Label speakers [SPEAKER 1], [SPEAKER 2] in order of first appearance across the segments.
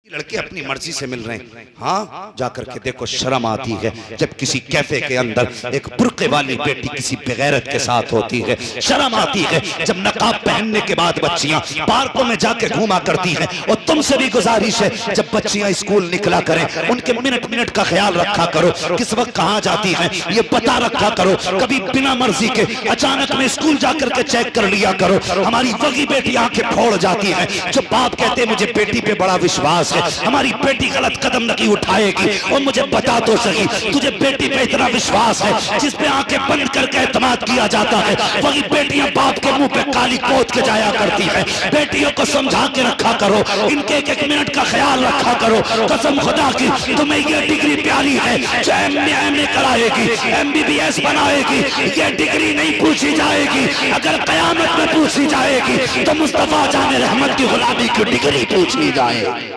[SPEAKER 1] लड़के अपनी मर्जी से मिल रहे हैं। हाँ, जाकर के देखो, शर्म आती है जब किसी कैफे के अंदर एक बुर्के वाली बेटी किसी बेगैरत के साथ होती है। शर्म आती है जब नकाब पहनने के बाद बच्चियां पार्कों में जाके घूमा करती हैं। और तुमसे भी गुजारिश है, जब बच्चियां स्कूल निकला करें उनके मिनट मिनट का ख्याल रखा करो, किस वक्त कहाँ जाती हैं ये पता रखा करो। कभी बिना मर्जी के अचानक में स्कूल जाकर के चेक कर लिया करो। हमारी वही बेटी आंखें फोड़ जाती है। जो बाप कहते मुझे बेटी पे बड़ा विश्वास है, हमारी बेटी गलत कदम नहीं उठाएगी। और मुझे बता तो सही, तुझे बेटी पे इतना विश्वास है जिस पे आंखें बंद करके एतमाद किया जाता है, वही बेटियां बाप के मुंह पे काली पोत के जाया करती है। बेटियों को समझा के रखा करो, इनके एक एक मिनट का ख्याल रखा करो। कसम खुदा की तुम्हें ये डिग्री प्यारी है जो MA कराएगी, MBBS बनाएगी। ये डिग्री नहीं पूछी जाएगी, अगर कयामत में पूछी जाएगी तो मुस्तफा जाने रहमत की गुलामी की डिग्री पूछी जाएगी।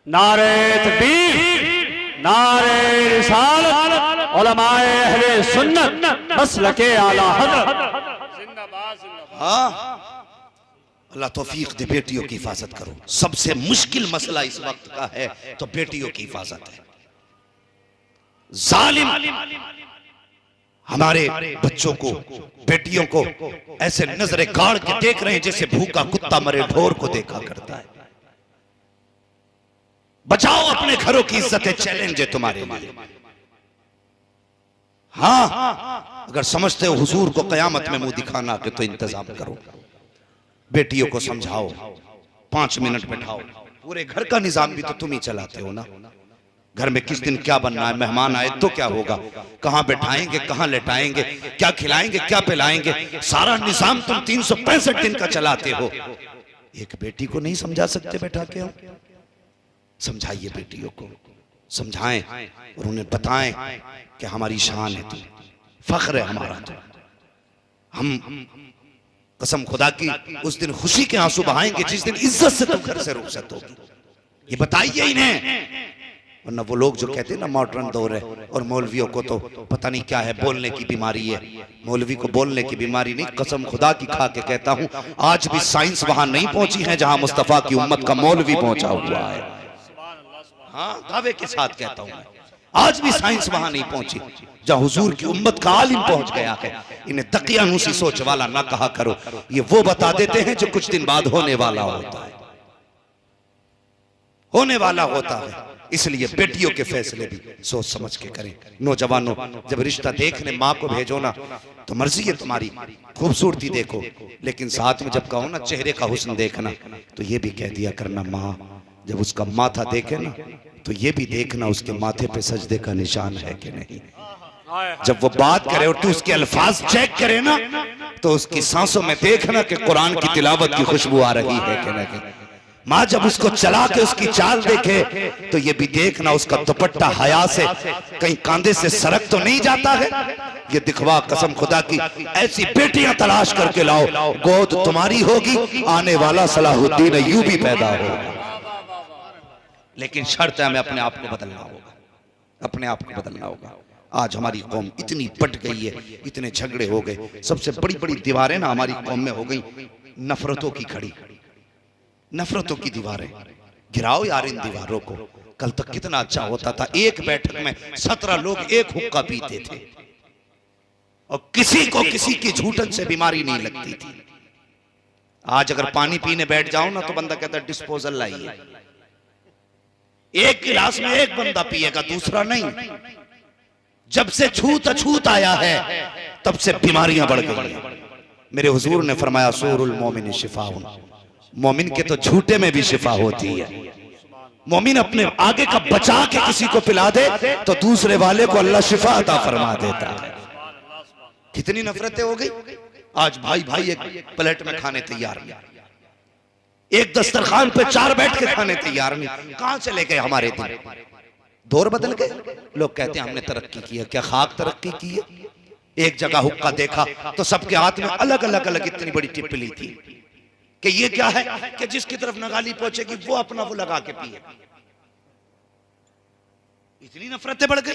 [SPEAKER 2] नारे तकबीर, नारे रिसालत, उलमाए अहले सुन्नत, मसलके आला हज़रत जिंदाबाद।
[SPEAKER 1] हाँ, अल्लाह तौफीक दे, बेटियों की हिफाजत करो। सबसे मुश्किल मसला इस वक्त का है तो बेटियों की हिफाजत है। जालिम हमारे बच्चों को, बेटियों को ऐसे नजरे गाड़ के देख रहे हैं जैसे भूखा कुत्ता मरे ढोर को देखा करता है। बचाओ अपने घरों की इज्जत है, चैलेंज है तुम्हारे लिए। हाँ, अगर समझते हो हुजूर को कयामत में मुंह दिखाना के तो इंतजाम करो। बेटियों को समझाओ, 5 मिनट बैठाओ। पूरे घर का निजाम भी तो तुम ही चलाते हो ना। घर में किस दिन क्या बनना है, मेहमान आए तो क्या होगा, कहां बैठाएंगे, कहां लेटाएंगे, क्या खिलाएंगे, क्या पिलाएंगे, सारा निजाम तुम 365 दिन का चलाते हो। एक बेटी को नहीं समझा सकते बैठा के? समझाइए बेटियों को, समझाएं और उन्हें बताएं कि हमारी शान है, तुम फख्र है हमारा। तो हम कसम खुदा की उस दिन खुशी के आंसू बहाएंगे जिस दिन इज्जत से तुम घर से रुखसत होगी। ये बताइए इन्हें, वरना वो लोग जो कहते हैं ना मॉडर्न दौर है और मौलवियों को तो पता नहीं क्या है, बोलने की बीमारी है। मौलवी को बोलने की बीमारी नहीं, कसम खुदा की खा के कहता हूं, आज भी साइंस वहां नहीं पहुंची है जहां मुस्तफा की उम्मत का मौलवी पहुंचा हुआ है। हाँ, दावे के साथ कहता हूं, आज भी साइंस वहां नहीं पहुंची जहां हुजूर की उम्मत का आलिम पहुंच गया है। इन्हें तकियानुसी सोच वाला ना कहा करो, ये वो बता देते हैं जो कुछ दिन बाद होने वाला होता है, होने वाला होता है। इसलिए बेटियों के फैसले भी सोच समझ के करें। नौजवानों, जब रिश्ता देखने माँ को भेजो ना तो मर्जी है तुम्हारी, खूबसूरती देखो, लेकिन साथ में जब कहो ना चेहरे का हुस्न देखना तो ये भी कह दिया करना, माँ जब उसका माथा देखे ना तो ये भी देखना उसके माथे पे सजदे का निशान है कि नहीं। जब वो बात करे और तू उसके अल्फाज चेक करे ना तो उसकी सांसों में देखना कि कुरान की तिलावत की खुशबू आ रही है कि नहीं। माँ जब उसको चला के उसकी चाल देखे तो ये भी देखना उसका दुपट्टा हया से कहीं कांधे से सरक तो नहीं जाता है। ये दिखवा, कसम खुदा की ऐसी बेटियां तलाश करके लाओ, गोद तुम्हारी होगी, आने वाला सलाहुद्दीन अय्यूबी पैदा होगा। लेकिन शर्त है हमें अपने आप को बदलना होगा, अपने आप को बदलना होगा। आज हमारी कौम इतनी पट गई है, इतने झगड़े हो गए, सबसे बड़ी बड़ी दीवारें ना हमारी कौम में हो गई नफरतों की खड़ी, नफरतों की दीवारें। गिराओ यार इन दीवारों को। कल तक कितना अच्छा होता था, एक बैठक में 17 लोग एक हुक्का पीते थे और किसी को किसी की झूठन से बीमारी नहीं लगती थी। आज अगर पानी पीने बैठ जाओ ना तो बंदा कहता है डिस्पोजल लाइए। एक गिलास में एक बंदा पिएगा, दूसरा नहीं। जब से छूत अछूत आया है तब से बीमारियां बढ़ गई। मेरे हुजूर ने फरमाया सूरुल मोमिन शिफाउन, मोमिन के तो झूठे में भी शिफा होती है। मोमिन अपने आगे का बचा के किसी को पिला दे तो दूसरे वाले को अल्लाह शिफा अता फरमा देता है। कितनी नफरतें हो गई। आज भाई भाई एक प्लेट में खाने तैयार नहीं, एक दस्तरखान पे 4 बैठ के खाने तैयार नहीं। कहां चले गए हमारे दिन, दौर बदल गए। लोग कहते हैं हमने तरक्की की है, क्या खाक तरक्की की है। एक जगह हुक्का देखा तो सबके हाथ में अलग अलग अलग इतनी बड़ी टिप्पली थी कि ये क्या है कि जिसकी तरफ नगाली पहुंचेगी वो अपना वो लगा के पिए। इतनी नफरतें बढ़ गई।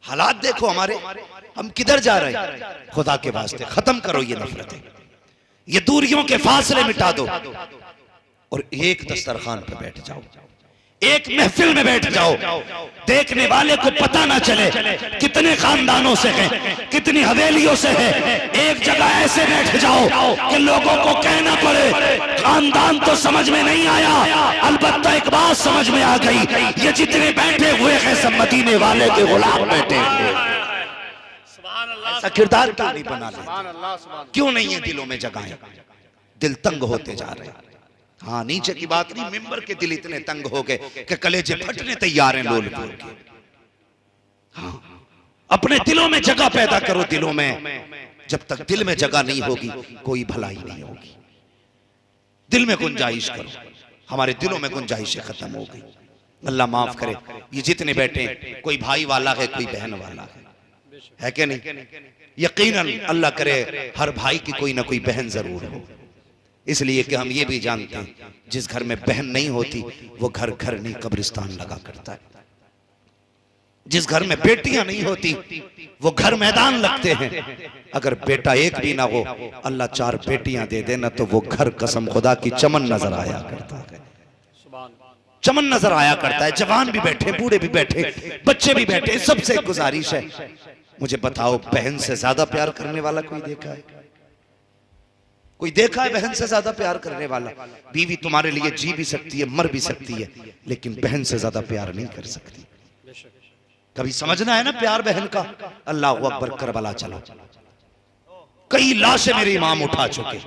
[SPEAKER 1] हालात देखो हमारे, हम किधर जा रहे हैं। खुदा के वास्ते खत्म करो ये नफरतें, ये दूरियों के फासले मिटा दो। और एक दस्तरखान पर बैठ जाओ, एक महफिल में बैठ जाओ, देखने वाले को पता ना चले कितने खानदानों से है, कितनी हवेलियों से है। एक जगह ऐसे बैठ जाओ कि लोगों को कहना पड़े खानदान तो समझ में नहीं आया, अलबत्ता एक बात समझ में आ गई, ये जितने बैठे हुए हैं सब मदीने वाले के गुलाम बैठे हुए। ऐसा किरदार क्यों नहीं बना लेते? क्यों नहीं है दिलों में जगहें? दिल तंग होते जा रहे हैं। हाँ, नीचे की बात नहीं, मिंबर के दिल इतने तंग हो गए कि कलेजे फटने तैयार हैं लोल बोल के। हाँ, अपने दिलों में जगह पैदा करो। दिलों में जब तक दिल में जगह नहीं होगी कोई भलाई नहीं होगी। दिल में गुंजाइश करो। हमारे दिलों में गुंजाइशें खत्म हो गई। अल्लाह माफ करे, ये जितने बैठे कोई भाई वाला है, कोई बहन वाला है कि नहीं? यकीनन अल्लाह करे हर भाई की कोई ना कोई बहन जरूर हो। इसलिए कि हम ये भी जानते हैं जिस घर में बहन नहीं होती वो घर घर नहीं कब्रिस्तान लगा करता है। जिस घर में बेटियां नहीं होती वो घर मैदान लगते हैं। अगर बेटा एक भी ना हो, अल्लाह 4 बेटियां दे देना तो वो घर कसम खुदा की चमन नजर आया करता है। चमन नजर आया करता है। जवान भी बैठे, बूढ़े भी बैठे, बच्चे भी बैठे। सबसे गुजारिश है, मुझे बताओ बहन से ज्यादा प्यार करने वाला कोई देखा है? कोई देखा है बहन से ज्यादा प्यार करने वाला? बीवी तुम्हारे लिए जी भी सकती है, मर भी सकती है, लेकिन बहन से ज्यादा प्यार नहीं कर सकती। कभी समझना है ना प्यार बहन का। अल्लाह अकबर, करबला चलो, कई लाशें मेरे इमाम उठा चुके,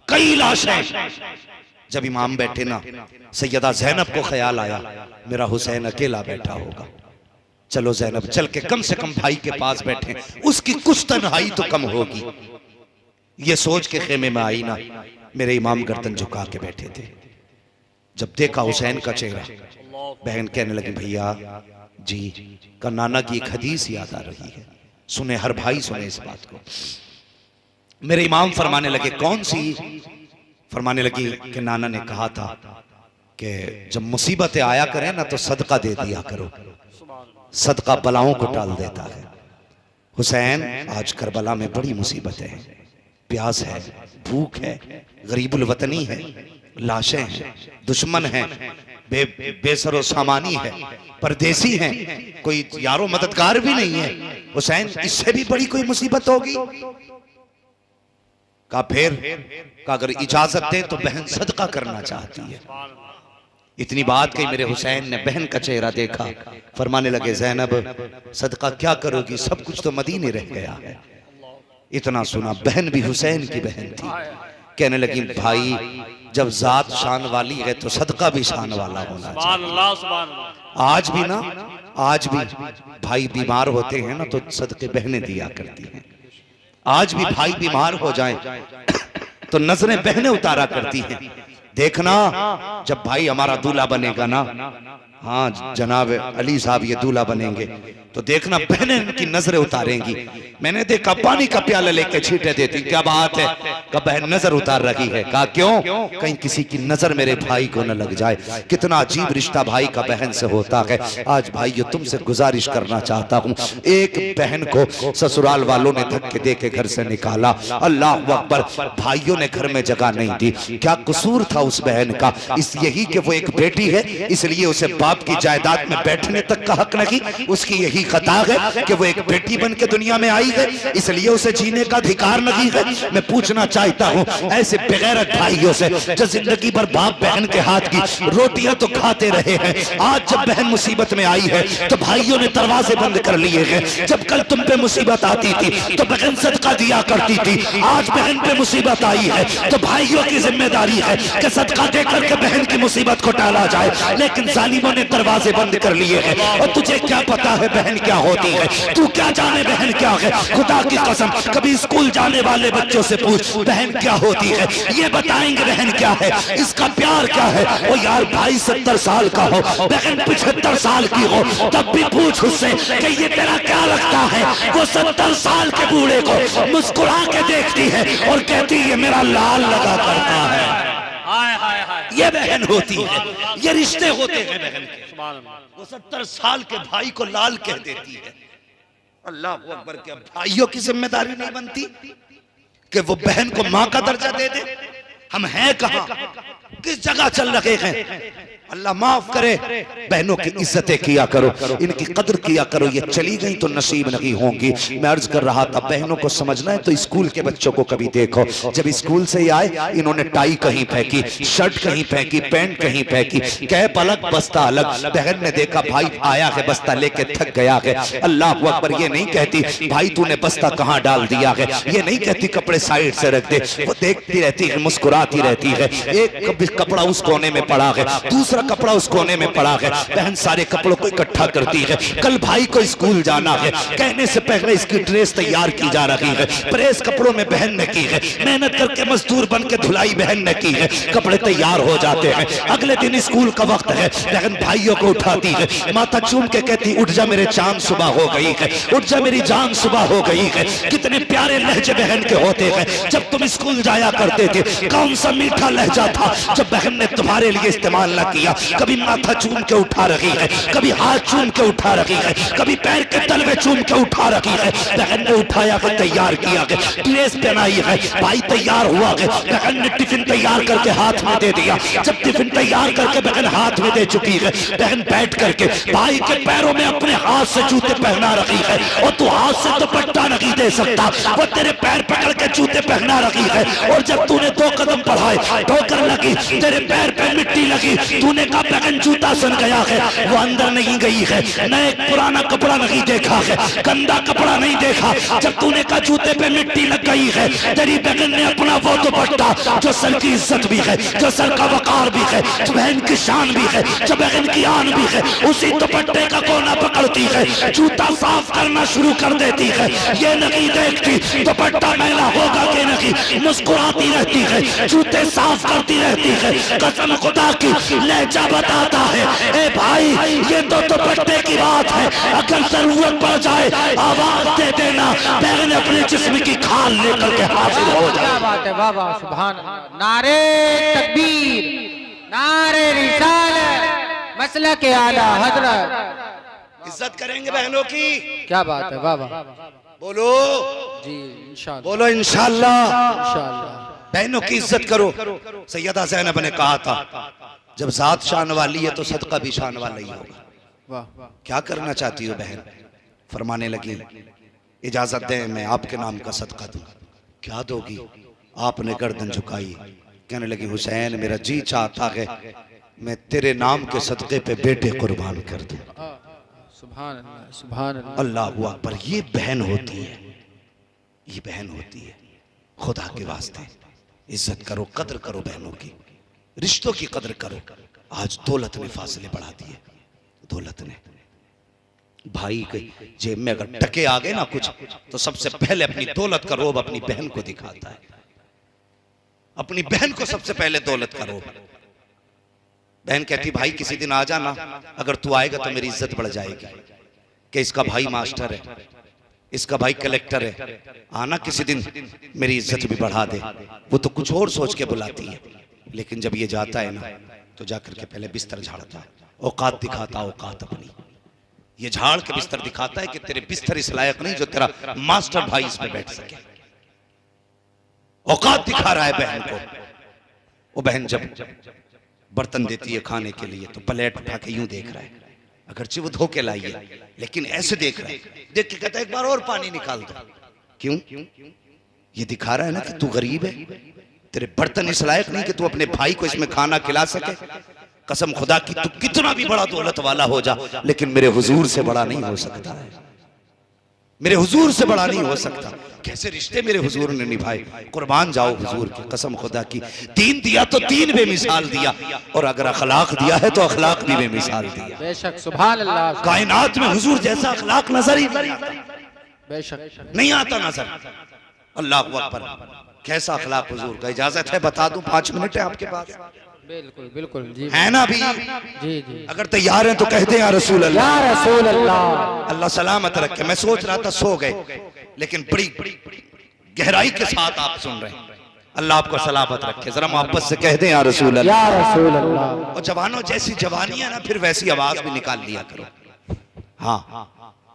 [SPEAKER 1] कई लाशें। जब इमाम बैठे ना, सैयदा ज़ैनब को ख्याल आया मेरा हुसैन अकेला बैठा होगा, चलो ज़ैनब चल के कम से कम भाई के पास बैठे, उसकी कुछ तन्हाई तो कम होगी। ये सोच के खेमे में आई ना, मेरे इमाम गर्दन झुका के बैठे थे। जब देखा हुसैन का चेहरा, बहन कहने लगी भैया जी का नाना की एक हदीस याद आ रही है, सुने हर भाई सुने इस बात को। मेरे इमाम फरमाने लगे कौन सी? फरमाने लगी कि नाना ने कहा था कि जब मुसीबतें आया करें ना तो सदका दे दिया करो, सदका बलाओं को टाल देता है। हुसैन आज करबला में बड़ी मुसीबतें हैं, प्यास है, भूख है, गरीबुल वतनी है, लाशें हैं, दुश्मन हैं, बेसरो सामानी है, परदेसी हैं, कोई यारो मददगार भी नहीं है। हुसैन इससे भी बड़ी कोई मुसीबत होगी? का फिर का अगर इजाजत दे तो बहन सदका करना चाहती है। इतनी बात कही, मेरे हुसैन ने बहन का चेहरा देखा, फरमाने लगे ज़ैनब सदका क्या करोगी, सब कुछ तो मदीने रह गया है। इतना सुना, बहन भी हुसैन की बहन थी, कहने लगी भाई जब जात शान वाली है तो सदका भी शान वाला होना चाहिए। आज भी ना, आज भी भाई बीमार होते हैं ना तो सदके बहनें दिया करती हैं। आज भी भाई बीमार हो जाएं तो नजरें बहनें उतारा करती हैं। देखना जब भाई हमारा दूल्हा बनेगा ना, हाँ जनाब अली साहब ये दूल्हा बनेंगे तो देखना बहनें इनकी नजरें उतारेंगी। मैंने देखा पानी का प्याला लेके छींटे देती, क्या बात है? का बहन नजर उतार रही है। कहा क्यों? कहीं किसी की नजर मेरे भाई को न लग जाए। कितना अजीब रिश्ता भाई का बहन से होता है। आज भाइयों तुमसे गुजारिश करना चाहता हूँ, एक बहन को ससुराल वालों ने धक्के दे के घर से निकाला, अल्लाह अकबर, भाइयों ने घर में जगह नहीं दी। क्या कसूर था उस बहन का? इस यही कि वो एक बेटी है इसलिए उसे बाप की जायदाद में बैठने तक का हक नहीं। उसकी यही खता है कि वो एक बेटी बन के दुनिया में आई है इसलिए उसे जीने का अधिकार नहीं है। मैं पूछना चाहता हूँ ऐसे बेगैरत भाइयों से जो जिंदगी भर बाप बहन के हाथ की रोटियां तो खाते रहे हैं, आज जब बहन मुसीबत में आई है तो भाइयों ने दरवाजे बंद कर लिए हैं। जब कल तुम पे मुसीबत आती थी तो बहन सदका दिया करती थी, आज बहन पे मुसीबत आई है तो भाइयों की जिम्मेदारी है कि सदका देकर के बहन की मुसीबत को टाला जाए। लेकिन जालिमों ने दरवाजे बंद कर लिए हैं। और तुझे क्या पता है बहन क्या होती है? तू क्या जाने बहन क्या है? खुदा की कसम कभी स्कूल जाने वाले बच्चों से पूछ बहन क्या होती है, ये बताएंगे बहन क्या है, इसका प्यार क्या है। ओ यार भाई 70 साल का हो, बहन 75 साल की हो, तब भी पूछ उससे कि ये तेरा क्या लगता है। वो 70 साल के बूढ़े को मुस्कुरा के देखती है और कहती है मेरा लाल लगा करता है। ये बहन होती है, ये रिश्ते होते हैं बहन के। वो 70 साल के भाई को लाल कह देती है। अल्लाह अकबर, के भाइयों की जिम्मेदारी नहीं बनती कि वो बहन को मां का दर्जा दे दे? हम हैं कहां, किस जगह चल रहे हैं। अल्लाह माफ करे, बहनों की इज्जतें किया करो, इनकी कदर किया करो। ये चली गई तो नसीब नहीं होंगी। मैं अर्ज कर रहा था, बहनों को समझना है तो स्कूल के बच्चों को कभी देखो, जब स्कूल से आए इन्होंने टाई कहीं फेंकी, शर्ट कहीं फेंकी, पैंट कहीं फेंकी, कैप अलग बस्ता अलग। बहन ने देखा भाई आया है बस्ता लेके थक गया है, अल्लाह अकबर ये नहीं कहती भाई तूने बस्ता कहाँ डाल दिया है, ये नहीं कहती कपड़े साइड से रख दे। वो देखती रहती है, मुस्कुराती रहती है। एक कपड़ा उस कोने में पड़ा है, दूसरा कपड़ा उस कोने में पड़ा है। बहन सारे कपड़ों को इकट्ठा करती है। कल भाई को स्कूल जाना है, कहने से पहले इसकी ड्रेस तैयार की जा रही है। प्रेस कपड़ों में बहन ने की है, मेहनत करके मजदूर बन के धुलाई बहन ने की है। कपड़े तैयार हो जाते हैं, अगले दिन स्कूल का वक्त है, बहन भाइयों को उठाती है, माथा चूम के कहती उठ जा मेरे चांद सुबह हो गई है, उठ जा मेरी जान सुबह हो गई है। कितने प्यारे लहजे बहन के होते हैं। जब तुम स्कूल जाया करते थे कौन सा मीठा लहजा था जब बहन ने तुम्हारे लिए इस्तेमाल न किया। कभी माथा चूम के उठा रही है, कभी हाथ चूम के उठा रही है, कभी पैर के तलवे चूम के उठा रही है। बहन ने उठाया है, तैयार किया है, ड्रेस पहनाई है, भाई तैयार हुआ है, बहन ने टिफिन तैयार करके हाथ में दे दिया। जब टिफिन तैयार करके बहन हाथ में दे चुकी है, बहन बैठ करके भाई के पैरों में अपने हाथ से जूते पहना रही है। और तू हाथ से तो पट्टा नहीं दे सकता, वो तेरे पैर पकड़ के जूते पहना रही है। और जब तूने 2 कदम बढ़ाए ठोकर लगी, तेरे पैर पे मिट्टी लगी, तूने कहा बहन जूता सन गया है। वो अंदर नहीं गई है, नए पुराना कपड़ा नहीं देखा है, गंदा कपड़ा नहीं देखा। जब तूने कहा जूते पे मिट्टी लग गई है, तेरी बहन ने अपना वो दुपट्टा जो सर की इज्जत भी है, जो सर का वकार भी है, जो बहन की शान भी है, जो बहन की आन भी है, उसी दुपट्टे का कोना पकड़ती है, जूता साफ करना शुरू कर देती है। ये नहीं देखती दुपट्टा मैला होगा कि नहीं, मुस्कुराती रहती है, जूते साफ करती रहती है। कसम खुदा की लहजा बताता है, ए भाई ये तो दुपट्टे की बात है, अगर जरूरत पड़ जाए आवाज दे देना, बहन अपने जिस्म की खाल लेकर के हाजिर हो जाए।
[SPEAKER 3] क्या बात है बाबा, सुभान अल्लाह। नारे तकबीर, नारे रिसालत, मसलक के आला हजरत।
[SPEAKER 1] इज्जत करेंगे बहनों की।
[SPEAKER 3] क्या बात है बाबा,
[SPEAKER 1] बोलो
[SPEAKER 3] जी इंशाअल्लाह,
[SPEAKER 1] बोलो इंशाअल्लाह।
[SPEAKER 3] इंशाअल्लाह।
[SPEAKER 1] बहनों की इज्जत करो। सैयदा ज़ैनब ने कहा था जब जात शान वाली है तो सदका भी शान वाला ही होगा।
[SPEAKER 3] वाह,
[SPEAKER 1] क्या करना चाहती हो बहन? फरमाने लगी इजाजत दें मैं आपके नाम का सदका दूं। क्या दोगी? आपने गर्दन झुकाई, कहने लगी हुसैन मेरा जी चाहता है मैं तेरे नाम के सदके पे बेटे कुर्बान कर दूं।
[SPEAKER 3] सुभान अल्लाह, सुभान अल्लाह।
[SPEAKER 1] अल्लाह अकबर। ये बहन होती है, ये बहन होती है। खुदा के वास्ते इज्जत करो, कदर करो बहनों की, रिश्तों की कदर करो। आज दौलत ने फासले बढ़ा दिए, दौलत ने। भाई के जेब में अगर टके आ गए ना कुछ, तो सबसे पहले अपनी दौलत का रोब अपनी बहन को दिखाता है। अपनी बहन को सबसे पहले दौलत का रोब। बहन कहती भाई किसी दिन आ जाना, अगर तू आएगा तो मेरी इज्जत बढ़ जाएगी कि इसका भाई मास्टर है, इसका भाई कलेक्टर है, आना किसी दिन मेरी इज्जत भी बढ़ा दे। वो तो कुछ और सोच के बुलाती है, लेकिन जब ये जाता है ना तो जाकर के पहले बिस्तर झाड़ता है, औकात दिखाता, औकात अपनी। ये झाड़ के बिस्तर दिखाता है कि तेरे बिस्तर इस लायक नहीं जो तेरा मास्टर भाई इस पे बैठ सके। औकात दिखा रहा है बहन को। वो बहन जब बर्तन देती है खाने के लिए तो प्लेट उठा के यूं देख रहा है, अगरचे वो धो के लाई है लेकिन ऐसे देख रहा है, देख के कहता है एक बार और पानी निकाल दो। क्यों? ये दिखा रहा है ना कि तू गरीब है, तेरे बर्तन इस लायक नहीं कि तू अपने भाई को इसमें खाना खिला सके। कसम खुदा की तू कितना भी बड़ा दौलत वाला हो जा, लेकिन मेरे हुजूर से बड़ा नहीं हो सकता है, मेरे हुजूर से बड़ा नहीं हो सकता। कैसे रिश्ते मेरे हुजूर ने निभाए, कुर्बान जाओ हुजूर की। कसम खुदा की दीन दिया तो दीन बेमिसाल दिया, और अगर अखलाक दिया है तो अखलाक भी बेमिसाल दिया।
[SPEAKER 3] बेशक, सुभान अल्लाह।
[SPEAKER 1] कायनात में हुजूर जैसा अखलाक नजर ही
[SPEAKER 3] बेशक
[SPEAKER 1] नहीं आता नजर। अल्लाह अकबर। कैसा अखलाक हुजूर का। इजाजत है बता दूं, 5 मिनट है आपके पास?
[SPEAKER 3] बिल्कुल बिल्कुल जी,
[SPEAKER 1] है ना भी?
[SPEAKER 3] जी जी।
[SPEAKER 1] अगर तैयार हैं तो कहते हैं या रसूल अल्लाह।
[SPEAKER 3] या रसूल अल्लाह।
[SPEAKER 1] अल्लाह सलामत रखे। मैं सोच रहा था सो गए, लेकिन बड़ी गहराई के साथ आप सुन रहे हैं। अल्लाह आपको सलामत रखे। जरा मोहब्बत से कह दें या रसूल अल्लाह।
[SPEAKER 3] या रसूल अल्लाह।
[SPEAKER 1] और जवानों जैसी जवानी है ना, फिर वैसी आवाज भी निकाल लिया करो। हाँ,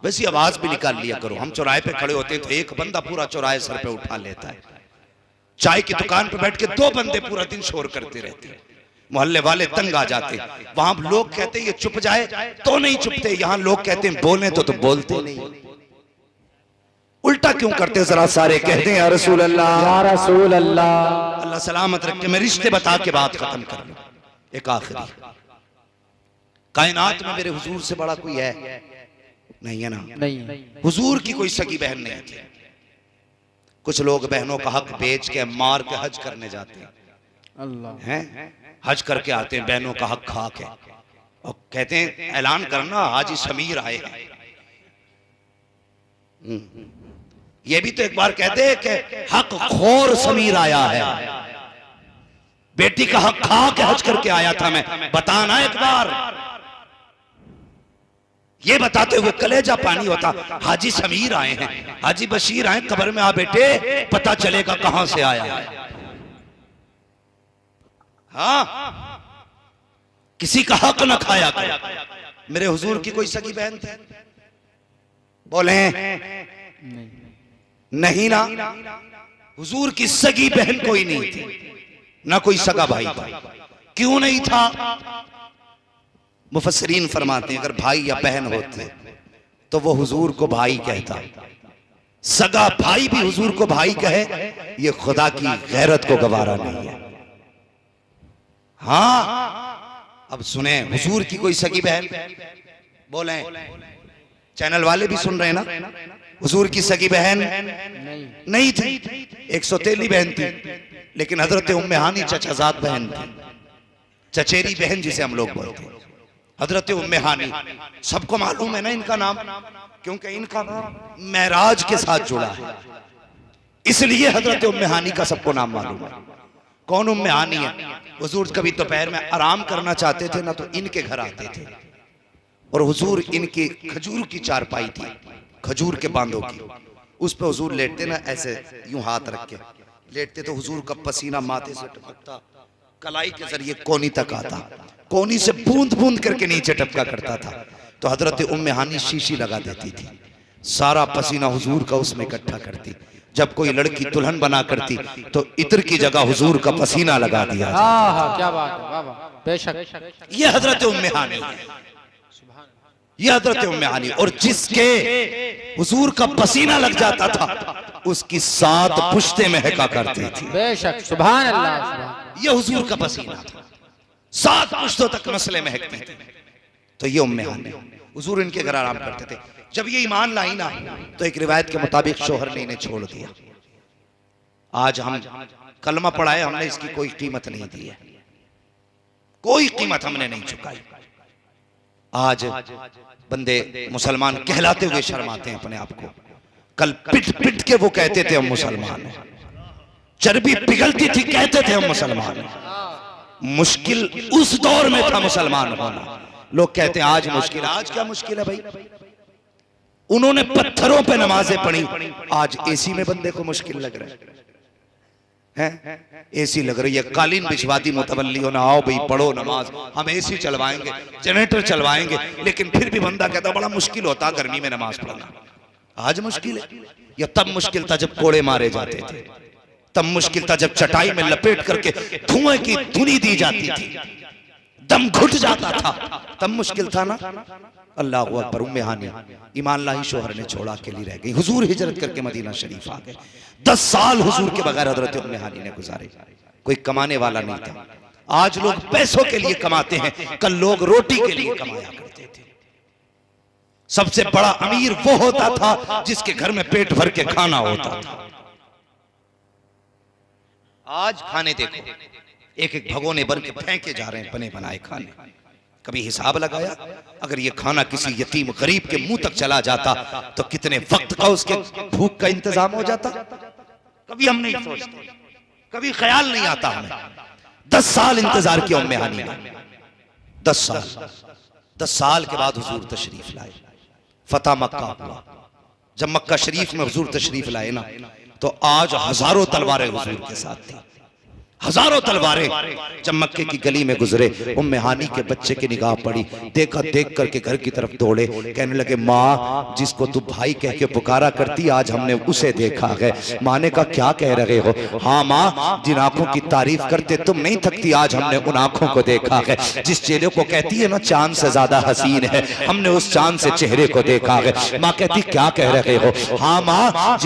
[SPEAKER 1] वैसी आवाज भी निकाल लिया करो। हम चौराहे पे खड़े होते हैं तो एक बंदा पूरा चौराहे सर पे उठा लेता है, चाय की दुकान पर बैठ के 2 बंदे पूरा दिन शोर करते रहते, मोहल्ले वाले तंग आ जाते। वहां लोग कहते ये चुप जाए तो नहीं चुपते, यहां लोग कहते हैं बोले तो बोलते नहीं। उल्टा क्यों करते? जरा सारे कहते हैं या रसूल अल्लाह,
[SPEAKER 3] या रसूल अल्लाह।
[SPEAKER 1] अल्लाह सलामत रखे। मैं रिश्ते बता के बात खत्म कर लूं। एक आखिरी, कायनात में मेरे हुजूर से बड़ा कोई है नहीं, है ना?
[SPEAKER 3] नहीं,
[SPEAKER 1] हुजूर की कोई सगी बहन नहीं थी। कुछ लोग बहनों का हक बेच के मार के हज करने जाते
[SPEAKER 3] अल्लाह
[SPEAKER 1] हैं, हज करके आते हैं बहनों का हक खा के, और कहते हैं ऐलान करना हाजी समीर आए हैं। ये भी तो एक बार कहते हैं कि हक खोर समीर आया है। बेटी का हक खा के हज करके आया था मैं, बताना एक बार। ये बताते हुए कलेजा पानी होता, हाजी समीर आए हैं, हाजी बशीर आए, कब्र में आ बेटे, पता चलेगा कहां से आया है। हाँ, किसी का हक न खाया कर। मेरे हुजूर की कोई सगी बहन थी? बोले नहीं ना, हुजूर की सगी बहन कोई नहीं थी, ना कोई सगा भाई था। क्यों नहीं था? मुफस्सिरीन फरमाते हैं अगर भाई या बहन होते तो वो हुजूर को भाई कहता। सगा भाई भी हुजूर को भाई कहे, ये खुदा की गैरत को गवारा नहीं है। हाँ, अब सुने, हुजूर की कोई सगी बहन? बोले, चैनल वाले भी सुन रहे हैं ना? हुजूर की सगी बहन नहीं थी। 113 बहन थी, लेकिन हजरत उम्मे हानी चचाजाद बहन थी, चचेरी बहन जिसे हम लोग बोलते हैं। हजरत उम्मे हानी, सबको मालूम है ना इनका नाम, क्योंकि इनका नाम मेराज के साथ जुड़ा है, इसलिए हजरत उम्मे हानी का सबको नाम मालूम है। कौन उम्मे हानी है? हुजूर कभी दोपहर में आराम करना चाहते थे ना, तो इनके घर आते थे, और हुजूर इनकी खजूर की चारपाई थी, खजूर के बांधों की, उस पे हुजूर लेटते ना, ऐसे यूं हाथ रख के लेटते, तो हुजूर का पसीना माथे से टपकता, कलाई के जरिए कोनी तक आता, कोनी से बूंद बूंद करके नीचे टपका करता था। तो हजरत उम्मे हानी शीशी लगा देती थी, सारा पसीना हुजूर का उसमें इकट्ठा करती। जब कोई लड़की दुल्हन बना करती तो इत्र की जगह हुजूर का पसीना लगा दिया।
[SPEAKER 3] क्या बात है, वाह वाह, बेशक।
[SPEAKER 1] ये हजरत उम्मे हानी है, ये हजरत उम्मे हानी। और जिसके हुजूर का पसीना लग जाता था उसकी 7 पुश्तें महका करती थी।
[SPEAKER 3] बेशक, सुभान अल्लाह, सुभान।
[SPEAKER 1] ये हुजूर का पसीना था, 7 पुश्तों तक मसले महकते थे। तो ये उम्मे हानी, हुजूर इनके घर आराम करते थे। जब ये ईमान लाई ना, तो एक रिवायत के मुताबिक शोहर ने इन्हें छोड़ दिया। आज हम कलमा पढ़ाए, हमने इसकी कोई कीमत नहीं दी है, कोई कीमत हमने नहीं चुकाई। आज बंदे मुसलमान कहलाते हुए शर्माते हैं अपने आप को। कल पिट पिट के वो कहते थे हम मुसलमान हैं, चर्बी पिघलती थी कहते थे हम मुसलमान हैं। मुश्किल उस दौर में था मुसलमान होना। लोग कहते हैं आज मुश्किल, आज क्या मुश्किल है भाई? उन्होंने पत्थरों पे नमाजें पढ़ी, आज एसी में बंदे को मुश्किल लग रहा है। एसी लग रही है, कालीन बिछवा दी मुतवल्ली हो ना, आओ भाई पढ़ो नमाज, हम एसी चलवाएंगे, जनरेटर चलवाएंगे, लेकिन फिर भी बंदा कहता बड़ा मुश्किल होता गर्मी में नमाज पढ़ना। आज मुश्किल है? या तब मुश्किल था जब कोड़े मारे जाते थे, तब मुश्किल था जब चटाई में लपेट करके धुएं की धुनी दी जाती थी, दम घुट जाता था, तब मुश्किल था ना। अल्लाह अकबर। उम्मे हानी ईमान लाही, शोहर ने छोड़ा, अकेली रह गई। हुजूर हिजरत करके मदीना शरीफ आ गए। 10 साल हुजूर के बगैर हजरत उम्मे हानी ने गुजारे। कोई कमाने वाला नहीं था। आज लोग पैसों के लिए कमाते हैं, कल लोग रोटी के लिए कमाया करते थे। सबसे बड़ा अमीर वो होता था जिसके घर में पेट भर के खाना होता था। आज खाने देखो, एक एक भगोने भर के फेंके जा रहे हैं बने बनाए खाने। कभी हिसाब लगाया अगर ये खाना किसी यतीम गरीब के मुंह तक चला जाता तो कितने वक्त का उसके भूख का इंतजाम हो जाता? कभी हम नहीं सोचते, कभी ख्याल नहीं आता हमें। 10 साल इंतजार किया उम्मे हानी ने, 10 साल। 10 साल के बाद हुजूर तशरीफ लाए, फतह मक्का हुआ। जब मक्का शरीफ में हुजूर तशरीफ लाए ना, तो आज हजारों तलवारें हुजूर के साथ थी। हजारों तलवारें। जब मक्के की गली में गुजरे, उम्मे हानी के बच्चे की निगाह पड़ी, देखा, देख करके घर की तरफ दौड़े, कहने लगे माँ, जिसको तू भाई कह के पुकारा करती आज हमने उसे देखा है। माँ ने कहा क्या कह रहे हो? हाँ माँ, जिन आंखों की तारीफ करते तुम नहीं थकती, आज हमने उन आंखों को देखा है। जिस चेहरे को कहती है ना चांद से ज्यादा हसीन है, हमने उस चांद से चेहरे को देखा है। माँ कहती क्या कह रहे हो? हाँ माँ,